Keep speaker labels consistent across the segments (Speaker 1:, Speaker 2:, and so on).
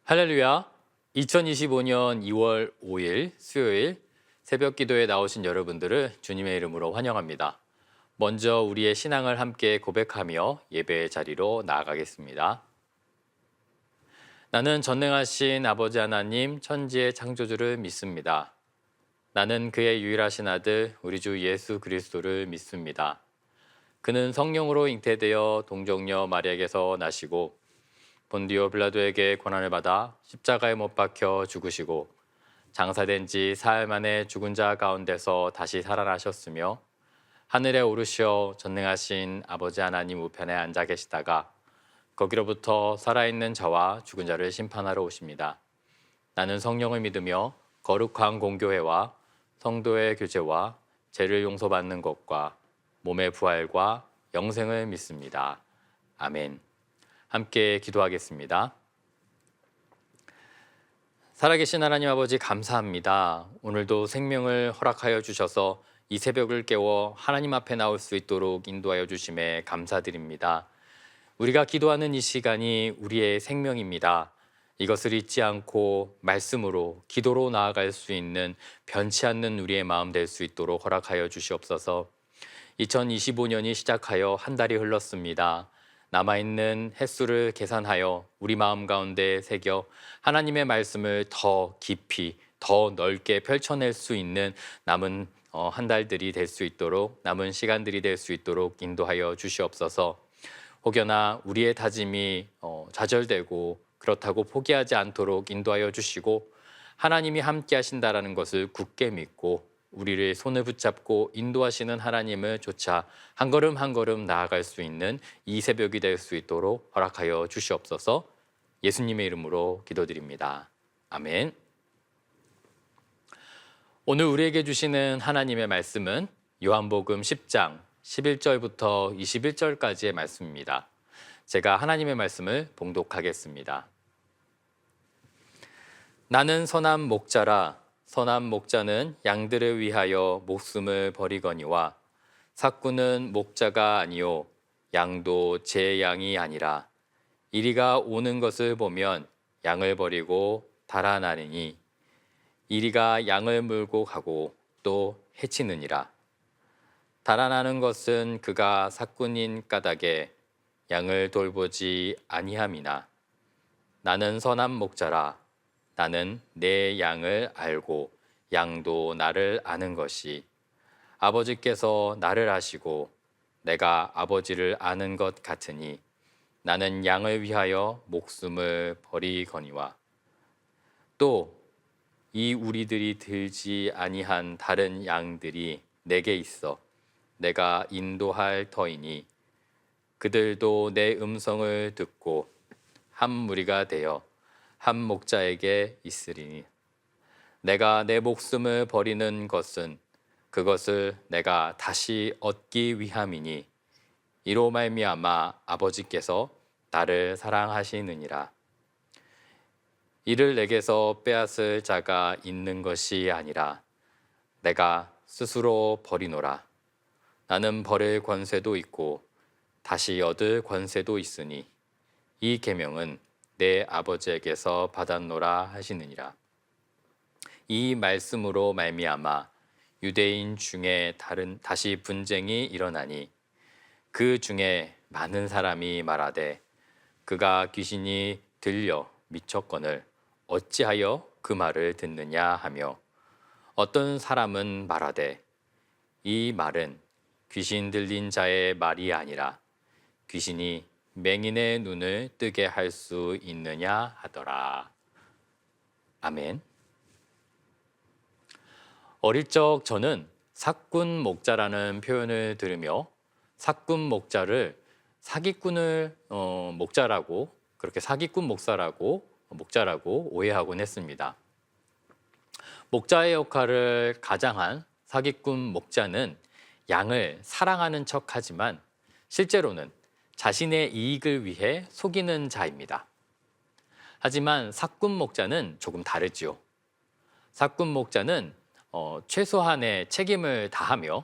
Speaker 1: 할렐루야. 2025년 2월 5일 수요일 새벽 기도에 나오신 여러분들을 주님의 이름으로 환영합니다. 먼저 우리의 신앙을 함께 고백하며 예배의 자리로 나아가겠습니다. 나는 전능하신 아버지 하나님 천지의 창조주를 믿습니다. 나는 그의 유일하신 아들 우리 주 예수 그리스도를 믿습니다. 그는 성령으로 잉태되어 동정녀 마리아에게서 나시고 본디오 빌라도에게 고난을 받아 십자가에 못 박혀 죽으시고 장사된 지 사흘 만에 죽은 자 가운데서 다시 살아나셨으며 하늘에 오르시어 전능하신 아버지 하나님 우편에 앉아 계시다가 거기로부터 살아있는 자와 죽은 자를 심판하러 오십니다. 나는 성령을 믿으며 거룩한 공교회와 성도의 교제와 죄를 용서받는 것과 몸의 부활과 영생을 믿습니다. 아멘. 함께 기도하겠습니다. 살아계신 하나님 아버지 감사합니다. 오늘도 생명을 허락하여 주셔서 이 새벽을 깨워 하나님 앞에 나올 수 있도록 인도하여 주심에 감사드립니다. 우리가 기도하는 이 시간이 우리의 생명입니다. 이것을 잊지 않고 말씀으로 기도로 나아갈 수 있는 변치 않는 우리의 마음 될 수 있도록 허락하여 주시옵소서. 2025년이 시작하여 한 달이 흘렀습니다. 남아있는 횟수를 계산하여 우리 마음 가운데 새겨 하나님의 말씀을 더 깊이 더 넓게 펼쳐낼 수 있는 남은 한 달들이 될 수 있도록 남은 시간들이 될 수 있도록 인도하여 주시옵소서. 혹여나 우리의 다짐이 좌절되고 그렇다고 포기하지 않도록 인도하여 주시고 하나님이 함께 하신다라는 것을 굳게 믿고 우리를 손을 붙잡고 인도하시는 하나님을 쫓아 한 걸음 한 걸음 나아갈 수 있는 이 새벽이 될 수 있도록 허락하여 주시옵소서. 예수님의 이름으로 기도드립니다. 아멘. 오늘 우리에게 주시는 하나님의 말씀은 요한복음 10장 11절부터 21절까지의 말씀입니다. 제가 하나님의 말씀을 봉독하겠습니다. 나는 선한 목자라. 선한 목자는 양들을 위하여 목숨을 버리거니와 삭구는 목자가 아니요 양도 제 양이 아니라 이리가 오는 것을 보면 양을 버리고 달아나리니 이리가 양을 물고 가고 또 해치느니라. 달아나는 것은 그가 삭군인 까닭에 양을 돌보지 아니함이나 나는 선한 목자라. 나는 내 양을 알고 양도 나를 아는 것이 아버지께서 나를 아시고 내가 아버지를 아는 것 같으니 나는 양을 위하여 목숨을 버리거니와 또 이 우리들이 들지 아니한 다른 양들이 내게 있어 내가 인도할 터이니 그들도 내 음성을 듣고 한 무리가 되어 한 목자에게 있으리니 내가 내 목숨을 버리는 것은 그것을 내가 다시 얻기 위함이니 이로 말미암아 아버지께서 나를 사랑하시느니라. 이를 내게서 빼앗을 자가 있는 것이 아니라 내가 스스로 버리노라. 나는 버릴 권세도 있고 다시 얻을 권세도 있으니 이 계명은 내 아버지에게서 받았노라 하시느니라. 이 말씀으로 말미암아 유대인 중에 다시 분쟁이 일어나니 그 중에 많은 사람이 말하되 그가 귀신이 들려 미쳤거늘 어찌하여 그 말을 듣느냐 하며 어떤 사람은 말하되 이 말은 귀신 들린 자의 말이 아니라 귀신이 맹인의 눈을 뜨게 할 수 있느냐 하더라. 아멘. 어릴 적 저는 삭군 목자라는 표현을 들으며 삭군 목자를 사기꾼을 목자라고 그렇게 사기꾼 목자라고 오해하곤 했습니다. 목자의 역할을 가장한 사기꾼 목자는 양을 사랑하는 척하지만 실제로는 자신의 이익을 위해 속이는 자입니다. 하지만 삭군 목자는 조금 다르지요. 삭군 목자는 최소한의 책임을 다하며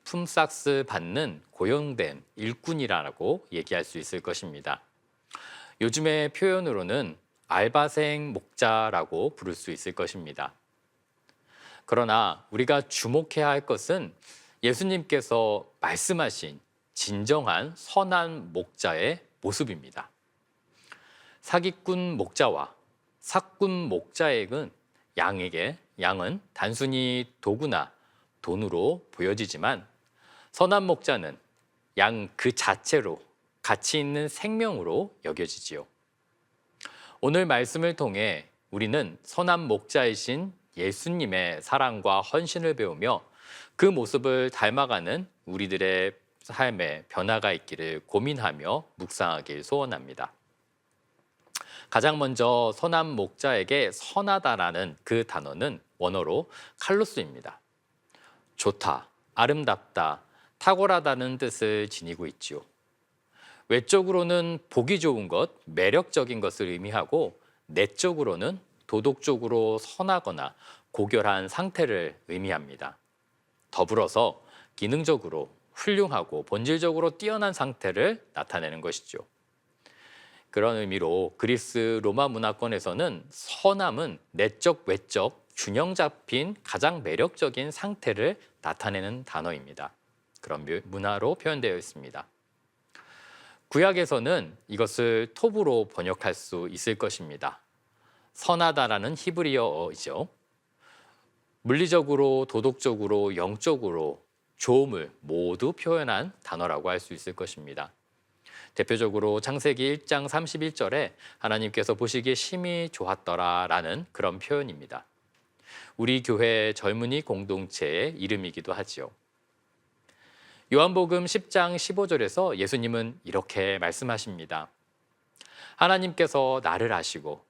Speaker 1: 품삯을 받는 고용된 일꾼이라고 얘기할 수 있을 것입니다. 요즘의 표현으로는 알바생 목자라고 부를 수 있을 것입니다. 그러나 우리가 주목해야 할 것은 예수님께서 말씀하신 진정한 선한 목자의 모습입니다. 사기꾼 목자와 삭꾼 목자에겐 양은 단순히 도구나 돈으로 보여지지만 선한 목자는 양 그 자체로 가치 있는 생명으로 여겨지지요. 오늘 말씀을 통해 우리는 선한 목자이신 예수님의 사랑과 헌신을 배우며 그 모습을 닮아가는 우리들의 삶에 변화가 있기를 고민하며 묵상하길 소원합니다. 가장 먼저 선한 목자에게 선하다라는 그 단어는 원어로 칼로스입니다. 좋다, 아름답다, 탁월하다는 뜻을 지니고 있지요. 외적으로는 보기 좋은 것, 매력적인 것을 의미하고 내적으로는 도덕적으로 선하거나 고결한 상태를 의미합니다. 더불어서 기능적으로 훌륭하고 본질적으로 뛰어난 상태를 나타내는 것이죠. 그런 의미로 그리스 로마 문화권에서는 선함은 내적, 외적 균형 잡힌 가장 매력적인 상태를 나타내는 단어입니다. 그런 문화로 표현되어 있습니다. 구약에서는 이것을 톱으로 번역할 수 있을 것입니다. 선하다라는 히브리어이죠. 물리적으로, 도덕적으로, 영적으로 좋음을 모두 표현한 단어라고 할 수 있을 것입니다. 대표적으로 창세기 1장 31절에 하나님께서 보시기에 심히 좋았더라라는 그런 표현입니다. 우리 교회 젊은이 공동체의 이름이기도 하지요. 요한복음 10장 15절에서 예수님은 이렇게 말씀하십니다. 하나님께서 나를 아시고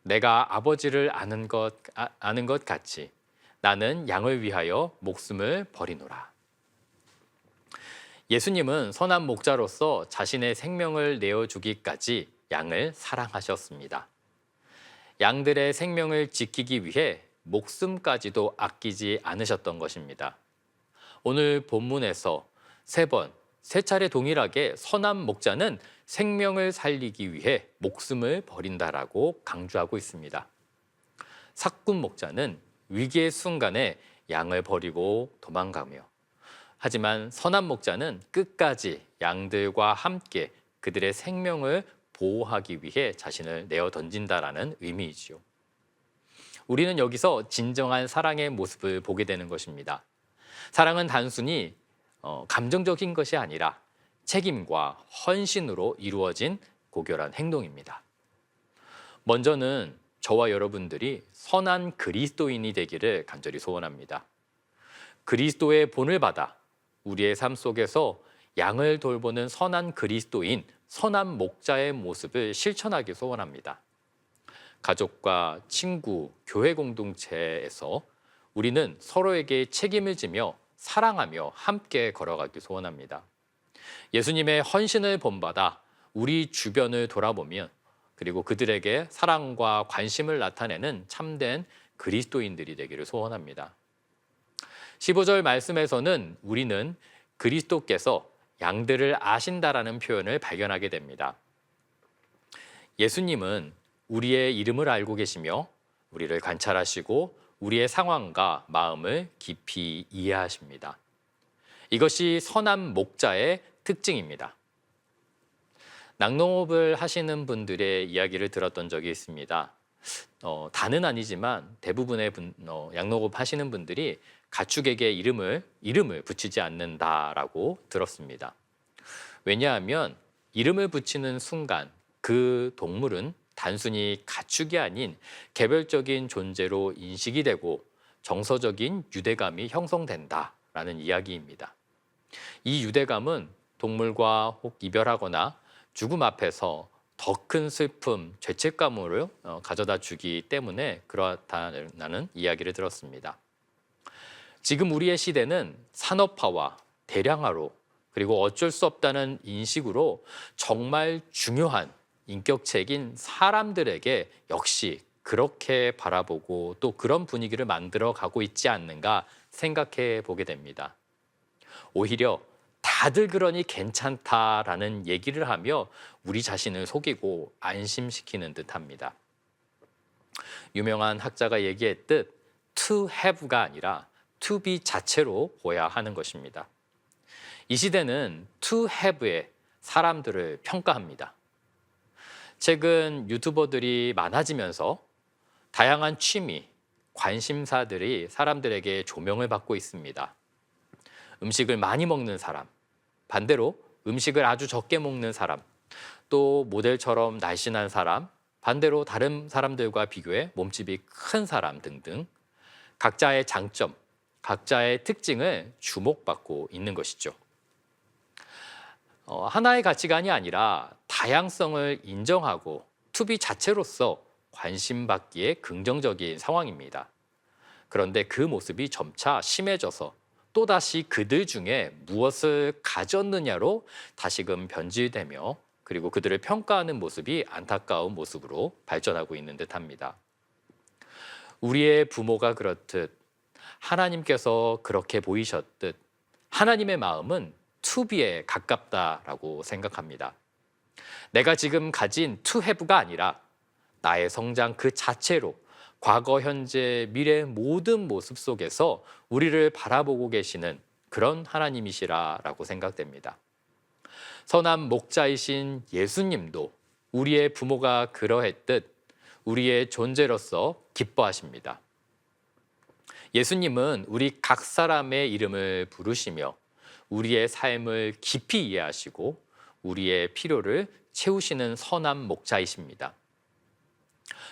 Speaker 1: 내가 아버지를 아는 것 같이 나는 양을 위하여 목숨을 버리노라. 예수님은 선한 목자로서 자신의 생명을 내어주기까지 양을 사랑하셨습니다. 양들의 생명을 지키기 위해 목숨까지도 아끼지 않으셨던 것입니다. 오늘 본문에서 세 차례 동일하게 선한 목자는 생명을 살리기 위해 목숨을 버린다라고 강조하고 있습니다. 삭군 목자는 위기의 순간에 양을 버리고 도망가며 하지만 선한 목자는 끝까지 양들과 함께 그들의 생명을 보호하기 위해 자신을 내어 던진다라는 의미이지요. 우리는 여기서 진정한 사랑의 모습을 보게 되는 것입니다. 사랑은 단순히 감정적인 것이 아니라 책임과 헌신으로 이루어진 고결한 행동입니다. 먼저는 저와 여러분들이 선한 그리스도인이 되기를 간절히 소원합니다. 그리스도의 본을 받아 우리의 삶 속에서 양을 돌보는 선한 그리스도인, 선한 목자의 모습을 실천하기 소원합니다. 가족과 친구, 교회 공동체에서 우리는 서로에게 책임을 지며 사랑하며 함께 걸어가기 소원합니다. 예수님의 헌신을 본받아 우리 주변을 돌아보면 그리고 그들에게 사랑과 관심을 나타내는 참된 그리스도인들이 되기를 소원합니다. 15절 말씀에서는 우리는 그리스도께서 양들을 아신다라는 표현을 발견하게 됩니다. 예수님은 우리의 이름을 알고 계시며 우리를 관찰하시고 우리의 상황과 마음을 깊이 이해하십니다. 이것이 선한 목자의 특징입니다. 낙농업을 하시는 분들의 이야기를 들었던 적이 있습니다. 다는 아니지만 대부분의 양농업 하시는 분들이 가축에게 이름을 붙이지 않는다라고 들었습니다. 왜냐하면 이름을 붙이는 순간 그 동물은 단순히 가축이 아닌 개별적인 존재로 인식이 되고 정서적인 유대감이 형성된다라는 이야기입니다. 이 유대감은 동물과 혹 이별하거나 죽음 앞에서 더 큰 슬픔, 죄책감으로 가져다 주기 때문에 그렇다는 이야기를 들었습니다. 지금 우리의 시대는 산업화와 대량화로 그리고 어쩔 수 없다는 인식으로 정말 중요한 인격체인 사람들에게 역시 그렇게 바라보고 또 그런 분위기를 만들어 가고 있지 않는가 생각해 보게 됩니다. 오히려 다들 그러니 괜찮다라는 얘기를 하며 우리 자신을 속이고 안심시키는 듯합니다. 유명한 학자가 얘기했듯 to have가 아니라 to be 자체로 보아야 하는 것입니다. 이 시대는 to have에 사람들을 평가합니다. 최근 유튜버들이 많아지면서 다양한 취미, 관심사들이 사람들에게 조명을 받고 있습니다. 음식을 많이 먹는 사람, 반대로 음식을 아주 적게 먹는 사람, 또 모델처럼 날씬한 사람, 반대로 다른 사람들과 비교해 몸집이 큰 사람 등등 각자의 장점, 각자의 특징을 주목받고 있는 것이죠. 하나의 가치관이 아니라 다양성을 인정하고 투비 자체로서 관심받기에 긍정적인 상황입니다. 그런데 그 모습이 점차 심해져서 또다시 그들 중에 무엇을 가졌느냐로 다시금 변질되며 그리고 그들을 평가하는 모습이 안타까운 모습으로 발전하고 있는 듯합니다. 우리의 부모가 그렇듯 하나님께서 그렇게 보이셨듯 하나님의 마음은 투비에 가깝다라고 생각합니다. 내가 지금 가진 투해부가 아니라 나의 성장 그 자체로 과거, 현재, 미래 모든 모습 속에서 우리를 바라보고 계시는 그런 하나님이시라라고 생각됩니다. 선한 목자이신 예수님도 우리의 부모가 그러했듯 우리의 존재로서 기뻐하십니다. 예수님은 우리 각 사람의 이름을 부르시며 우리의 삶을 깊이 이해하시고 우리의 필요를 채우시는 선한 목자이십니다.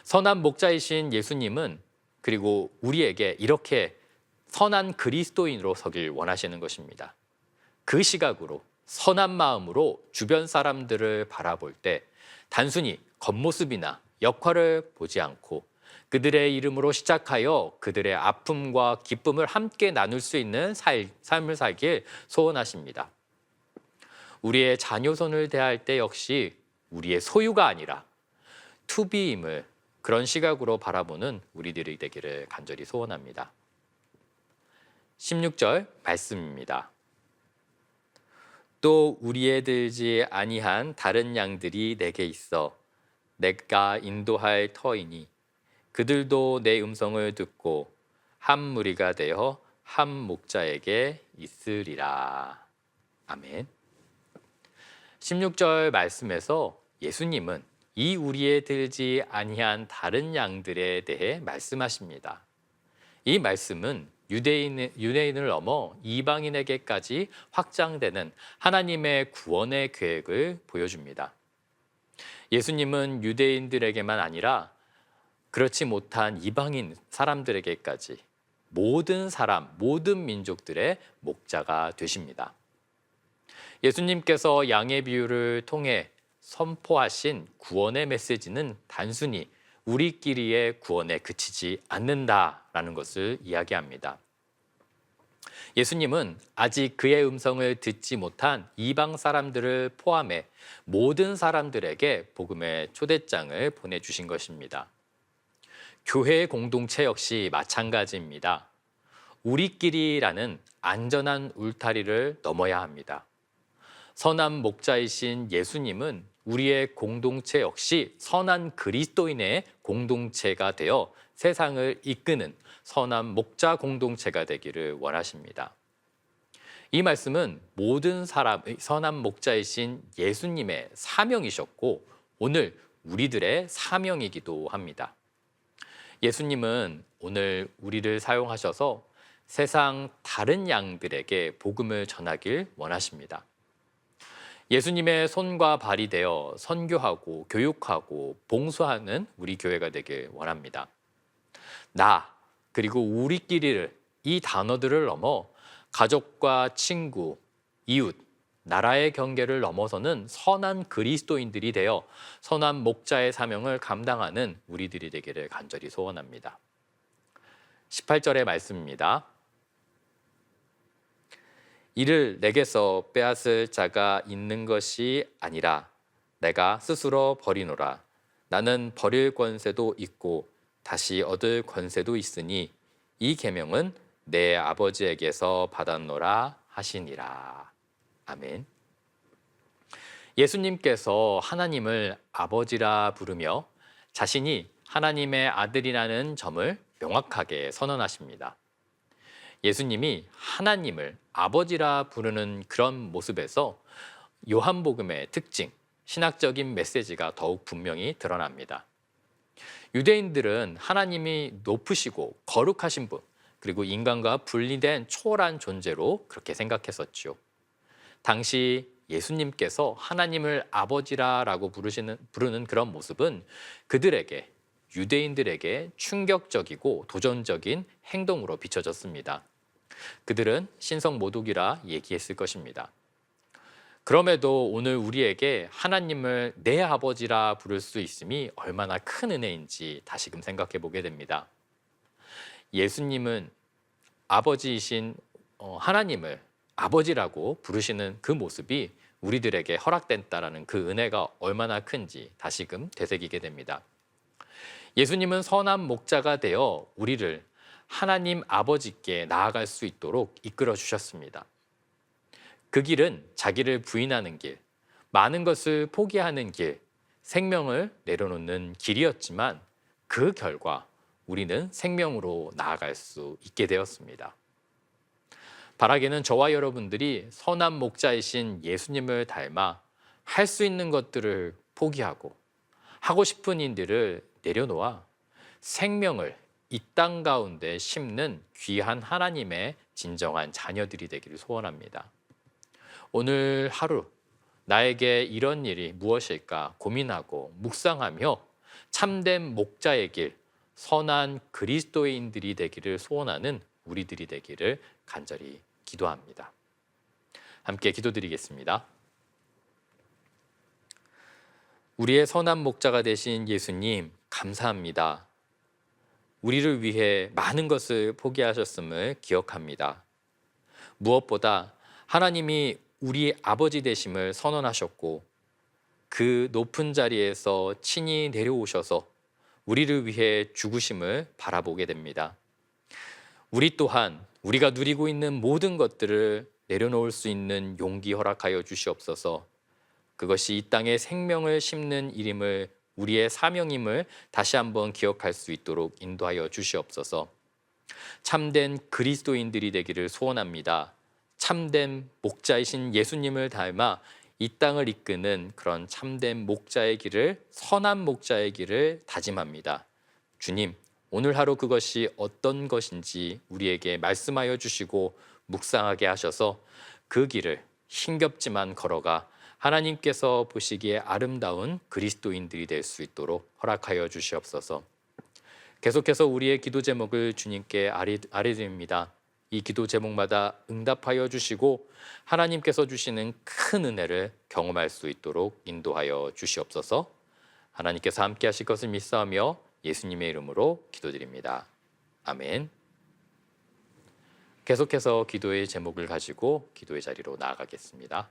Speaker 1: 선한 목자이신 예수님은 그리고 우리에게 이렇게 선한 그리스도인으로 서길 원하시는 것입니다. 그 시각으로 선한 마음으로 주변 사람들을 바라볼 때 단순히 겉모습이나 역할을 보지 않고 그들의 이름으로 시작하여 그들의 아픔과 기쁨을 함께 나눌 수 있는 삶을 살길 소원하십니다. 우리의 자녀손을 대할 때 역시 우리의 소유가 아니라 투비임을 그런 시각으로 바라보는 우리들이 되기를 간절히 소원합니다. 16절 말씀입니다. 또 우리에 들지 아니한 다른 양들이 내게 있어 내가 인도할 터이니 그들도 내 음성을 듣고 한 무리가 되어 한 목자에게 있으리라. 아멘. 16절 말씀에서 예수님은 이 우리에 들지 아니한 다른 양들에 대해 말씀하십니다. 이 말씀은 유대인을 넘어 이방인에게까지 확장되는 하나님의 구원의 계획을 보여줍니다. 예수님은 유대인들에게만 아니라 그렇지 못한 이방인 사람들에게까지 모든 사람, 모든 민족들의 목자가 되십니다. 예수님께서 양의 비유를 통해 선포하신 구원의 메시지는 단순히 우리끼리의 구원에 그치지 않는다라는 것을 이야기합니다. 예수님은 아직 그의 음성을 듣지 못한 이방 사람들을 포함해 모든 사람들에게 복음의 초대장을 보내주신 것입니다. 교회 공동체 역시 마찬가지입니다. 우리끼리라는 안전한 울타리를 넘어야 합니다. 선한 목자이신 예수님은 우리의 공동체 역시 선한 그리스도인의 공동체가 되어 세상을 이끄는 선한 목자 공동체가 되기를 원하십니다. 이 말씀은 모든 사람, 선한 목자이신 예수님의 사명이셨고 오늘 우리들의 사명이기도 합니다. 예수님은 오늘 우리를 사용하셔서 세상 다른 양들에게 복음을 전하길 원하십니다. 예수님의 손과 발이 되어 선교하고 교육하고 봉사하는 우리 교회가 되길 원합니다. 나 그리고 우리끼리를 이 단어들을 넘어 가족과 친구, 이웃, 나라의 경계를 넘어서는 선한 그리스도인들이 되어 선한 목자의 사명을 감당하는 우리들이 되기를 간절히 소원합니다. 18절의 말씀입니다. 이를 내게서 빼앗을 자가 있는 것이 아니라 내가 스스로 버리노라. 나는 버릴 권세도 있고 다시 얻을 권세도 있으니 이 계명은 내 아버지에게서 받았노라 하시니라. 아멘. 예수님께서 하나님을 아버지라 부르며 자신이 하나님의 아들이라는 점을 명확하게 선언하십니다. 예수님이 하나님을 아버지라 부르는 그런 모습에서 요한복음의 특징, 신학적인 메시지가 더욱 분명히 드러납니다. 유대인들은 하나님이 높으시고 거룩하신 분, 그리고 인간과 분리된 초월한 존재로 그렇게 생각했었죠. 당시 예수님께서 하나님을 아버지라고 부르는 그런 모습은 그들에게, 유대인들에게 충격적이고 도전적인 행동으로 비춰졌습니다. 그들은 신성 모독이라 얘기했을 것입니다. 그럼에도 오늘 우리에게 하나님을 내 아버지라 부를 수 있음이 얼마나 큰 은혜인지 다시금 생각해 보게 됩니다. 예수님은 아버지이신 하나님을 아버지라고 부르시는 그 모습이 우리들에게 허락된다라는 그 은혜가 얼마나 큰지 다시금 되새기게 됩니다. 예수님은 선한 목자가 되어 우리를 하나님 아버지께 나아갈 수 있도록 이끌어 주셨습니다. 그 길은 자기를 부인하는 길, 많은 것을 포기하는 길, 생명을 내려놓는 길이었지만 그 결과 우리는 생명으로 나아갈 수 있게 되었습니다. 바라기는 저와 여러분들이 선한 목자이신 예수님을 닮아 할 수 있는 것들을 포기하고 하고 싶은 일들을 내려놓아 생명을 이 땅 가운데 심는 귀한 하나님의 진정한 자녀들이 되기를 소원합니다. 오늘 하루 나에게 이런 일이 무엇일까 고민하고 묵상하며 참된 목자의 길, 선한 그리스도인들이 되기를 소원하는 우리들이 되기를 간절히 기도합니다. 함께 기도드리겠습니다. 우리의 선한 목자가 되신 예수님, 감사합니다. 우리를 위해 많은 것을 포기하셨음을 기억합니다. 무엇보다 하나님이 우리 아버지 되심을 선언하셨고 그 높은 자리에서 친히 내려오셔서 우리를 위해 죽으심을 바라보게 됩니다. 우리 또한 우리가 누리고 있는 모든 것들을 내려놓을 수 있는 용기 허락하여 주시옵소서. 그것이 이 땅에 생명을 심는 일임을, 우리의 사명임을 다시 한번 기억할 수 있도록 인도하여 주시옵소서. 참된 그리스도인들이 되기를 소원합니다. 참된 목자이신 예수님을 닮아 이 땅을 이끄는 그런 참된 목자의 길을, 선한 목자의 길을 다짐합니다. 주님, 오늘 하루 그것이 어떤 것인지 우리에게 말씀하여 주시고 묵상하게 하셔서 그 길을 힘겹지만 걸어가 하나님께서 보시기에 아름다운 그리스도인들이 될 수 있도록 허락하여 주시옵소서. 계속해서 우리의 기도 제목을 주님께 아뢰드립니다. 이 기도 제목마다 응답하여 주시고 하나님께서 주시는 큰 은혜를 경험할 수 있도록 인도하여 주시옵소서. 하나님께서 함께 하실 것을 믿사오며 예수님의 이름으로 기도드립니다. 아멘. 계속해서 기도의 제목을 가지고 기도의 자리로 나아가겠습니다.